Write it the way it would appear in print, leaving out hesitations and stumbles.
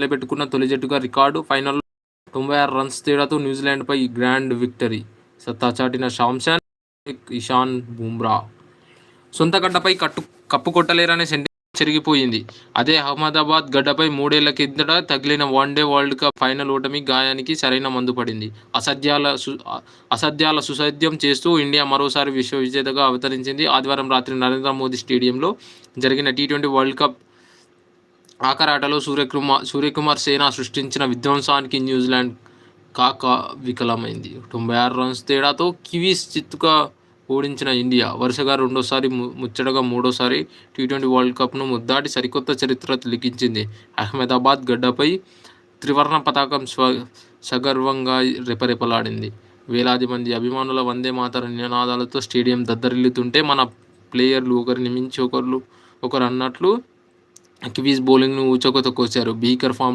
నిలబెట్టుకున్న తొలి జట్టుగా రికార్డు. ఫైనల్లో 96 రన్స్ తేడాతో న్యూజిలాండ్పై గ్రాండ్ విక్టరీ. సత్తా చాటిన శాంసన్, ఇషాన్ బుమ్రా సొంత గడ్డపై కప్పు కొట్టలేరనే సెంటిమెంట్ చెరిగిపోయింది. అదే అహ్మదాబాద్ గడ్డపై 3 ఏళ్ల కిందట తగిలిన వన్డే వరల్డ్ కప్ ఫైనల్ ఓటమి గాయానికి సరైన మందు పడింది. అసాధ్యాల సుసాధ్యం చేస్తూ ఇండియా మరోసారి విశ్వ విజేతగా అవతరించింది. ఆదివారం రాత్రి నరేంద్ర మోదీ స్టేడియంలో జరిగిన టీ20 వరల్డ్ కప్ ఆఖరాటలో సూర్యకుమార్ సేన సృష్టించిన విధ్వంసానికి న్యూజిలాండ్ వికలమైంది. 96 రన్స్ తేడాతో కివీస్ చిత్తుగా ఓడించిన ఇండియా వరుసగా రెండోసారి, ముచ్చటగా మూడోసారి టీ20 వరల్డ్ కప్ను ముద్దాడి సరికొత్త చరిత్ర లిఖించింది. అహ్మదాబాద్ గడ్డపై త్రివర్ణ పతాకం సగర్వంగా రెపరెపలాడింది. వేలాది మంది అభిమానుల వందే మాతరం నినాదాలతో స్టేడియం దద్దరిల్లుతుంటే మన ప్లేయర్లు ఒకరిని మించి ఒకరు అన్నట్లు కివీస్ బౌలింగ్ను ఊచకోత కోశారు. భీకర్ ఫామ్